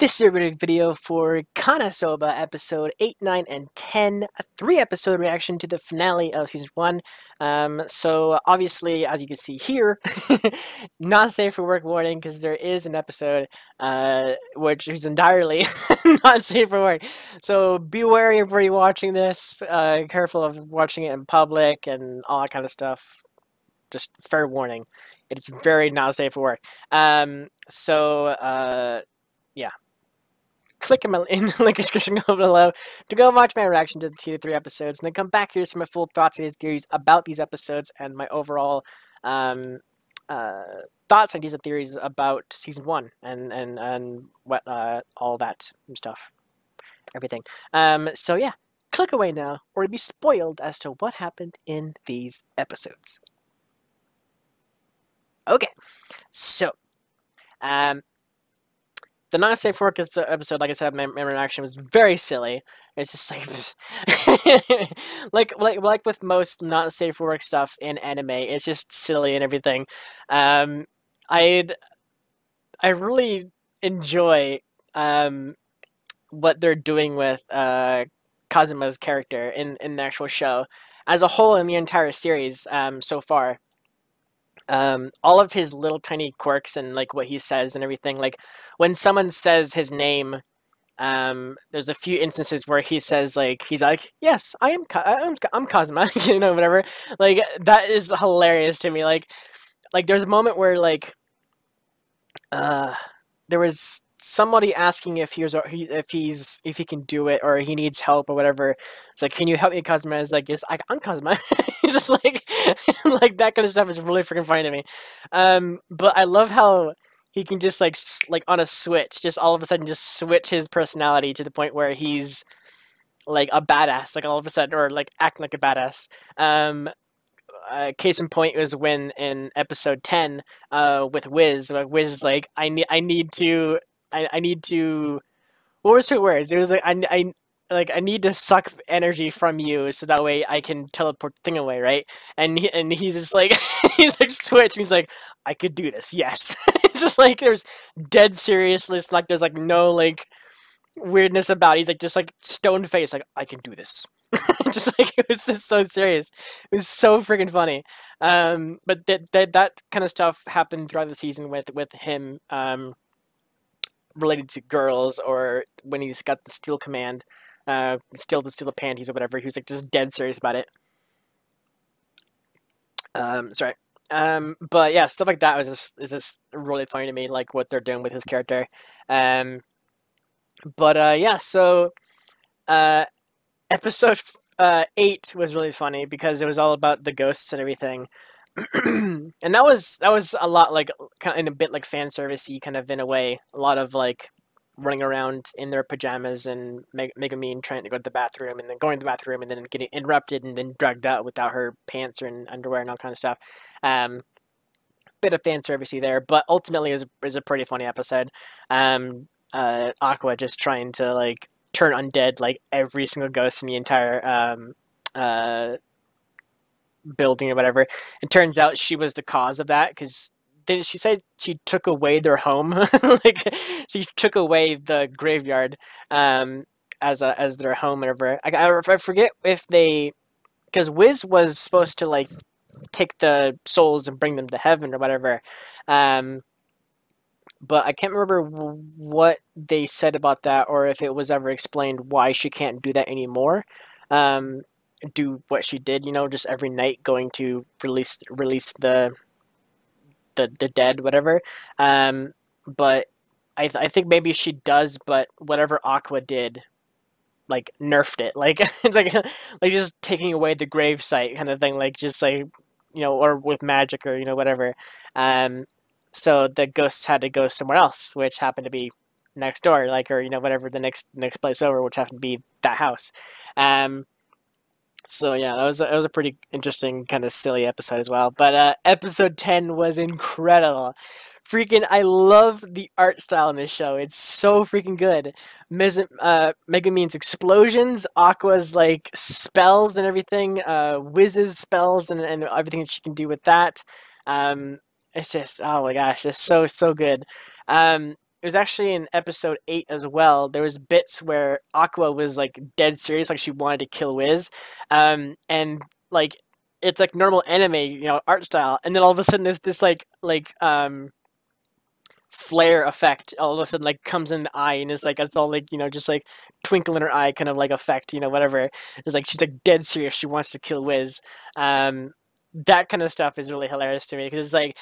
This is a review video for Konosuba episode 8, 9, and 10, a 3-episode reaction to the finale of season 1. So obviously, as you can see here, not safe for work warning because there is an episode which is entirely not safe for work. So be wary of where you're watching this, careful of watching it in public and all that kind of stuff. Just fair warning. It's very not safe for work. Yeah. Click in the link description below to go watch my reaction to the 3 episodes, and then come back here to see my full thoughts and theories about these episodes and my overall thoughts, ideas, and theories about season 1 and what all that stuff, everything. So yeah, click away now, or you'll be spoiled as to what happened in these episodes. Okay, so the not safe for work episode, like I said, my reaction was very silly. It's just like with most not safe for work stuff in anime, it's just silly and everything. I really enjoy what they're doing with Kazuma's character in the actual show as a whole in the entire series so far. All of his little tiny quirks and like what he says and everything, like when someone says his name, there's a few instances where he says he's like, yes, I'm Kazuma, you know, whatever. Like that is hilarious to me. Like there's a moment where there was somebody asking if he can do it or he needs help or whatever. It's like, can you help me, Kazuma? It's like, yes, I'm Kazuma. He's just like like that kind of stuff is really freaking funny to me. But I love how he can just like on a switch, just all of a sudden just switch his personality to the point where he's like a badass, like all of a sudden, or like acting like a badass. Case in point was when in episode 10 with Wiz. Wiz is like, I need to what was her words? It was like, I need to suck energy from you so that way I can teleport the thing away, right? And he's just like he's like switch. He's like, I could do this, yes. It's just like there's dead seriousness, like there's like no like weirdness about it. He's like just like stone face, like I can do this. Just like it was just so serious. It was so freaking funny. But that kind of stuff happened throughout the season with him related to girls, or when he's got the steel command, steal the panties or whatever. He was like just dead serious about it. Sorry. But yeah, stuff like that is just really funny to me, like what they're doing with his character. Yeah, so episode 8 was really funny because it was all about the ghosts and everything. And that was a lot like kind of in a bit like fan servicey kind of in a way. A lot of like running around in their pajamas and Megumin trying to go to the bathroom and then going to the bathroom and then getting interrupted and then dragged out without her pants or underwear and all kind of stuff. Bit of fan servicey there, but ultimately it was a pretty funny episode. Aqua just trying to like turn undead like every single ghost in the entire building or whatever. It turns out she was the cause of that because then she said she took away their home. Like she took away the graveyard as their home or whatever. I forget if they, because Wiz was supposed to like take the souls and bring them to heaven or whatever. But I can't remember what they said about that, or if it was ever explained why she can't do that anymore. Do what she did, you know, just every night going to release the dead, whatever. But I think maybe she does, but whatever Aqua did, like nerfed it, like it's like just taking away the grave site kind of thing, like just like, you know, or with magic or, you know, whatever. So the ghosts had to go somewhere else, which happened to be next door, like, or, you know, whatever, the next place over, which happened to be that house. So yeah, it was a pretty interesting kind of silly episode as well. But episode 10 was incredible. Freaking, I love the art style in this show. It's so freaking good. Megumin's explosions, Aqua's like spells and everything, Wiz's spells and everything that she can do with that. It's just, oh my gosh, it's so good. it was actually in episode 8 as well. There was bits where Aqua was like dead serious, like she wanted to kill Wiz, and like it's like normal anime, art style, and then all of a sudden this flare effect all of a sudden like comes in the eye, and it's all like just like twinkle in her eye kind of like effect, whatever. It's like she's like dead serious, she wants to kill Wiz. That kind of stuff is really hilarious to me because it's like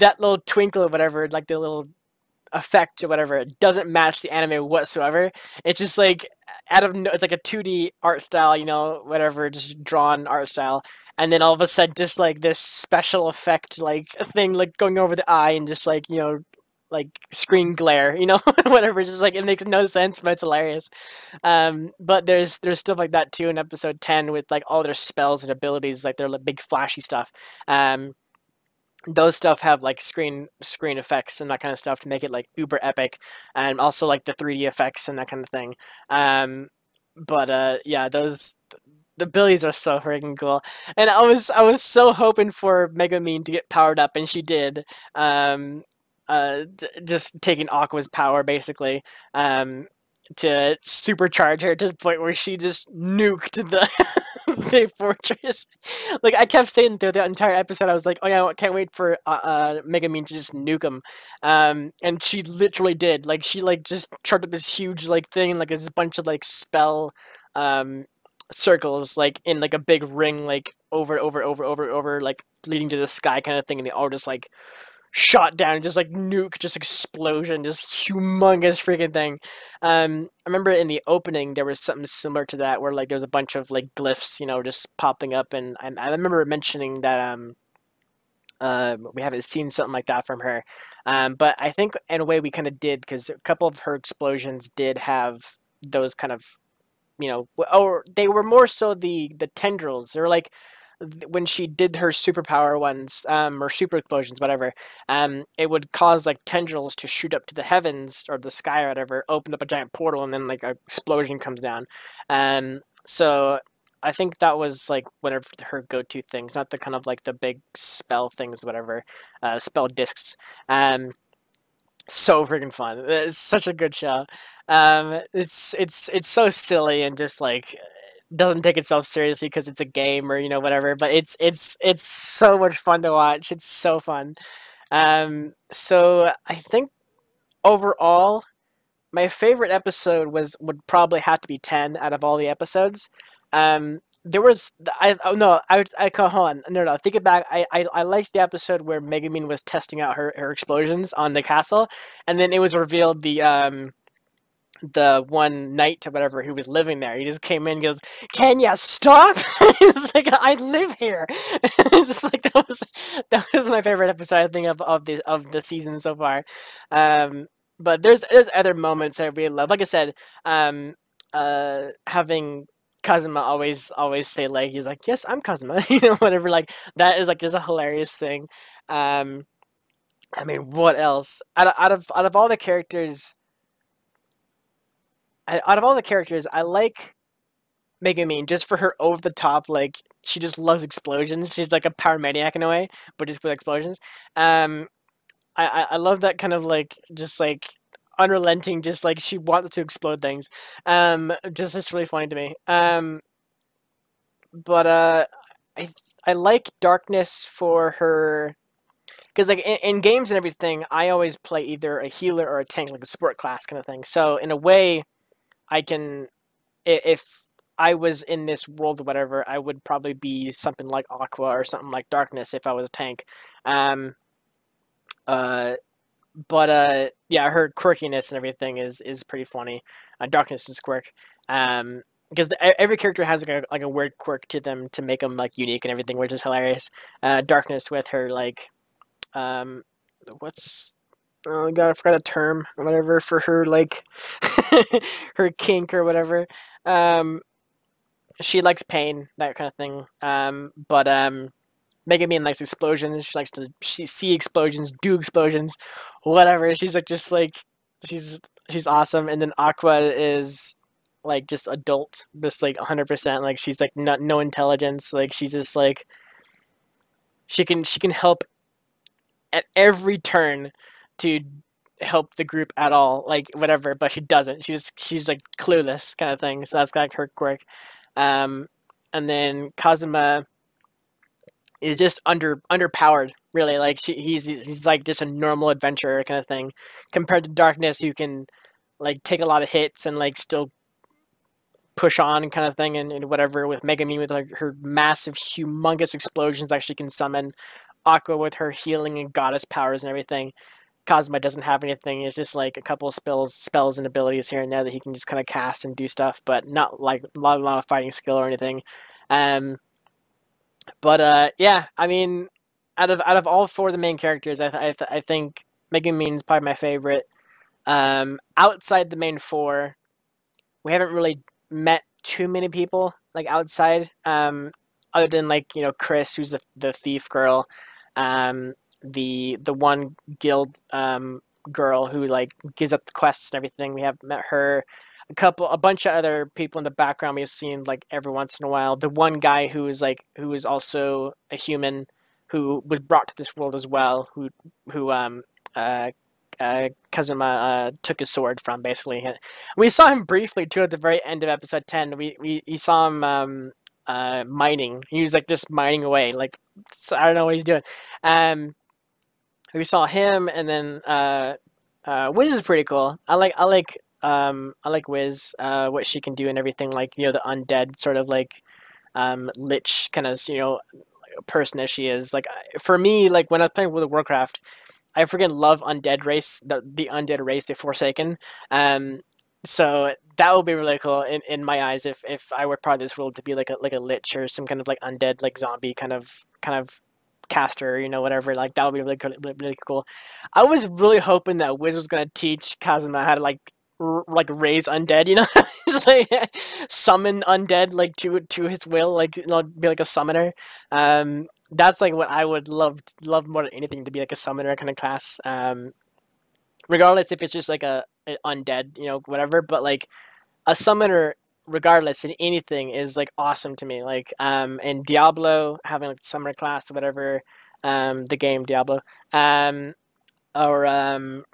that little twinkle or whatever, like the little effect or whatever, it doesn't match the anime whatsoever. It's just like it's like a 2D art style, whatever, just drawn art style, and then all of a sudden just like this special effect like thing like going over the eye and just like like screen glare, whatever. Just like it makes no sense, but it's hilarious. But there's stuff like that too in episode 10 with like all their spells and abilities, like their big flashy stuff. Those stuff have like screen effects and that kind of stuff to make it like uber epic, and also like the 3D effects and that kind of thing. But yeah, those the abilities are so freaking cool, and I was so hoping for Megumin to get powered up, and she did. Just taking Aqua's power basically, to supercharge her to the point where she just nuked the the fortress. Like I kept saying through the entire episode, I was like, "Oh yeah, I can't wait for Megumin to just nuke him," and she literally did. Like she like just charged up this huge like thing, like this bunch of like spell um circles like in like a big ring like over like leading to the sky kind of thing, and they all just like shot down, just like nuke, just explosion, just humongous freaking thing. I remember in the opening there was something similar to that, where like there was a bunch of like glyphs, just popping up, and I remember mentioning that we haven't seen something like that from her. But I think in a way we kind of did, because a couple of her explosions did have those kind of, or they were more so the tendrils. They were like when she did her superpower ones, or super explosions, whatever, it would cause like tendrils to shoot up to the heavens or the sky or whatever, open up a giant portal, and then like a explosion comes down. So I think that was like one of her go-to things, not the kind of like the big spell things, whatever, spell discs. So freaking fun. It's such a good show. It's so silly and just like doesn't take itself seriously because it's a game, or whatever. But it's so much fun to watch. It's so fun. So I think overall, my favorite episode would probably have to be 10 out of all the episodes. There was I oh no I hold on, no, think it back. I liked the episode where Megumin was testing out her explosions on the castle, and then it was revealed the one knight or whatever who was living there. He just came in and goes, "Can you stop?" It's like, "I live here." It's just like that was my favorite episode, I think, of the season so far. But there's other moments I really love. Like I said, having Kazuma always say like, he's like, "Yes, I'm Kazuma," whatever. Like that is like just a hilarious thing. Um, I mean, what else? Out of all the characters, I like Megumin just for her over the top. Like she just loves explosions. She's like a pyromaniac in a way, but just with explosions. Um, I love that kind of like just like unrelenting, just like she wants to explode things. Just it's really funny to me. But I I like Darkness for her, because like in games and everything, I always play either a healer or a tank, like a support class kind of thing. So in a way, I can, if I was in this world or whatever, I would probably be something like Aqua or something like Darkness if I was a tank. Um, uh, but yeah, her quirkiness and everything is pretty funny. Darkness is quirk. Because every character has like a weird quirk to them to make them like unique and everything, which is hilarious. Darkness with her like um, what's oh god, I forgot a term or whatever for her like her kink or whatever. Um, she likes pain, that kind of thing. But Megumin likes explosions. She likes to see explosions, do explosions, whatever. She's like just like she's she's awesome. And then Aqua is like just adult, just like 100%. Like she's like not no intelligence. Like she's just like she can help at every turn to help the group at all, like whatever. But she doesn't. She's like clueless kind of thing. So that's like her quirk. Um, and then Kazuma is just underpowered, really. Like he's like just a normal adventurer kind of thing, compared to Darkness, who can like take a lot of hits and like still push on kind of thing, and whatever. With Megumin with like her massive, humongous explosions, actually can summon. Aqua with her healing and goddess powers and everything. Kazuma doesn't have anything. It's just like a couple of spells and abilities here and there that he can just kind of cast and do stuff, but not like a lot of fighting skill or anything. Um, but yeah, I mean, out of all four of the main characters, I think Megumin's probably my favorite. Outside the main four, we haven't really met too many people like outside. Other than like Chris, who's the thief girl, the one guild girl who like gives up the quests and everything. We have met her. A bunch of other people in the background we've seen like every once in a while. The one guy who is also a human, who was brought to this world as well, who uh, Kazuma took his sword from, basically. We saw him briefly too at the very end of episode 10. We saw him mining. He was like just mining away. Like, I don't know what he's doing. We saw him, and then Wiz is pretty cool. I like Wiz, what she can do and everything. Like the undead sort of like lich kind of person that she is. Like for me, like when I was playing World of Warcraft, I freaking love undead race, the undead race, the Forsaken. Um, so that would be really cool in my eyes if I were part of this world, to be like a lich or some kind of like undead like zombie kind of caster, whatever. Like that would be really cool, really cool. I was really hoping that Wiz was gonna teach Kazuma how to like raise undead, just like summon undead like to his will, like be like a summoner. That's like what I would love more than anything, to be like a summoner kind of class. Regardless if it's just like a undead, whatever. But like a summoner, regardless in anything, is like awesome to me. Like in Diablo, having like the summoner class or whatever, the game Diablo, or I'm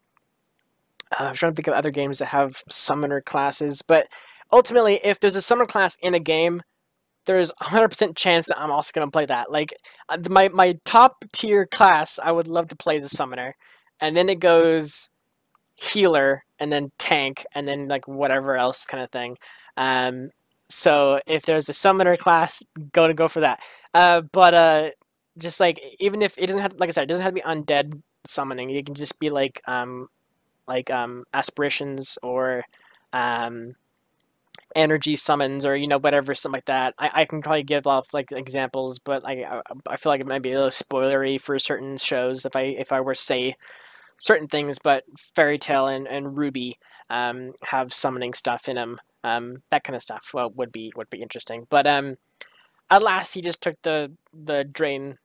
trying to think of other games that have summoner classes. But ultimately, if there's a summoner class in a game, there's 100% chance that I'm also going to play that. Like my top tier class, I would love to play as a summoner, and then it goes healer, and then tank, and then like whatever else kind of thing. Um, so if there's a summoner class, go for that. But just like, even if it doesn't have, like I said, it doesn't have to be undead summoning. It can just be like aspirations, or um energy summons, or whatever, something like that. I can probably give off like examples, but I feel like it might be a little spoilery for certain shows if I were to say certain things. But Fairy Tail and Ruby have summoning stuff in them, that kind of stuff. Well, would be interesting. But at last he just took the drain,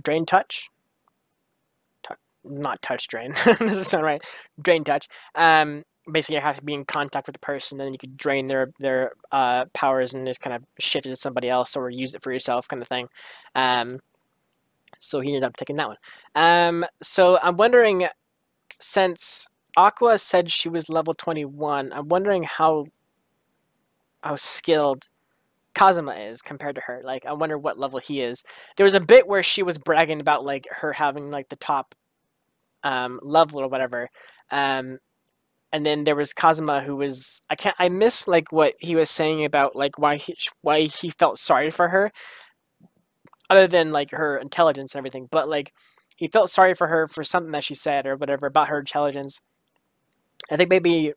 drain touch, not touch drain. Doesn't sound right. Drain touch. Basically, you have to be in contact with the person, and then you could drain their powers and just kind of shift it to somebody else, or use it for yourself, kind of thing. So he ended up taking that one. So I'm wondering, since Aqua said she was level 21, I'm wondering how skilled Kazuma is compared to her. Like, I wonder what level he is. There was a bit where she was bragging about like her having like the top level or whatever. And then there was Kazuma, who was, I miss like what he was saying about like why he felt sorry for her, other than like her intelligence and everything. But like he felt sorry for her for something that she said or whatever about her intelligence. I think maybe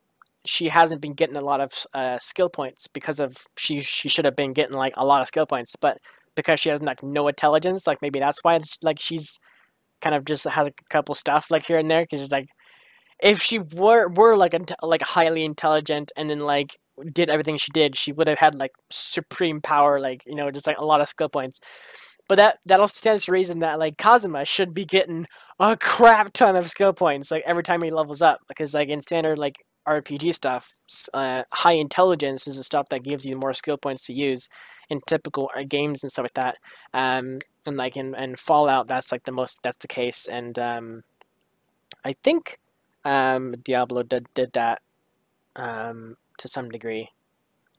she hasn't been getting a lot of skill points because of she should have been getting like a lot of skill points, but because she has like no intelligence, like maybe that's why like she's kind of just has a couple stuff like here and there. Because it's like, if she were like like highly intelligent, and then like did everything she did, she would have had like supreme power, like just like a lot of skill points. But that also stands to reason that like Kazuma should be getting a crap ton of skill points like every time he levels up, because like in standard like RPG stuff, high intelligence is the stuff that gives you more skill points to use in typical games and stuff like that. And like in Fallout, that's like that's the case. And I think Diablo did that to some degree.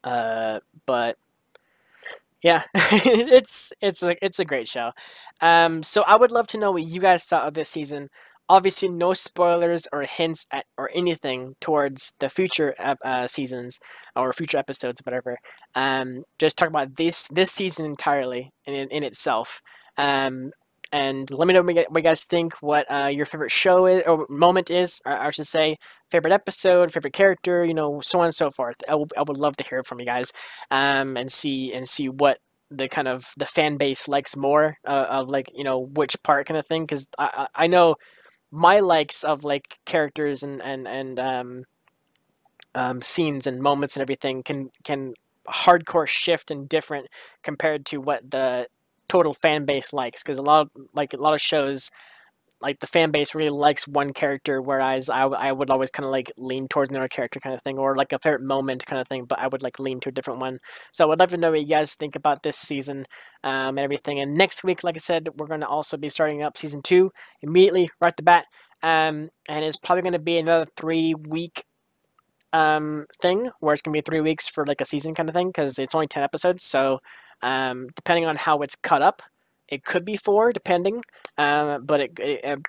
But yeah, it's a great show. So I would love to know what you guys thought of this season. Obviously, no spoilers or hints at or anything towards the future seasons or future episodes, whatever. Just talk about this season entirely in itself. Um, and let me know what you guys think. What your favorite show is or moment is, or I should say, favorite episode, favorite character. You know, so on and so forth. I would love to hear from you guys and see what the kind of the fan base likes more of like which part kind of thing because I know my likes of like characters and scenes and moments and everything can hardcore shift and different compared to what the total fan base likes because a lot of shows like the fan base really likes one character, whereas I would always kind of like lean towards another character kind of thing, or like a favorite moment kind of thing. But I would like lean to a different one. So I would love to know what you guys think about this season and everything. And next week, like I said, we're going to also be starting up season 2 immediately right at the bat. And it's probably going to be another 3 week thing where it's gonna be 3 weeks for like a season kind of thing because it's only 10 episodes. So depending on how it's cut up, it could be 4 depending. But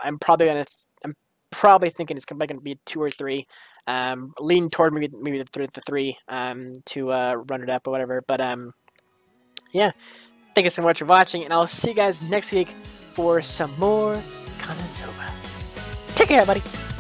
I'm probably I'm probably thinking it's probably gonna be 2 or 3. Lean toward maybe the 3 to run it up or whatever. But yeah, thank you so much for watching, and I'll see you guys next week for some more Konosuba. Take care, everybody.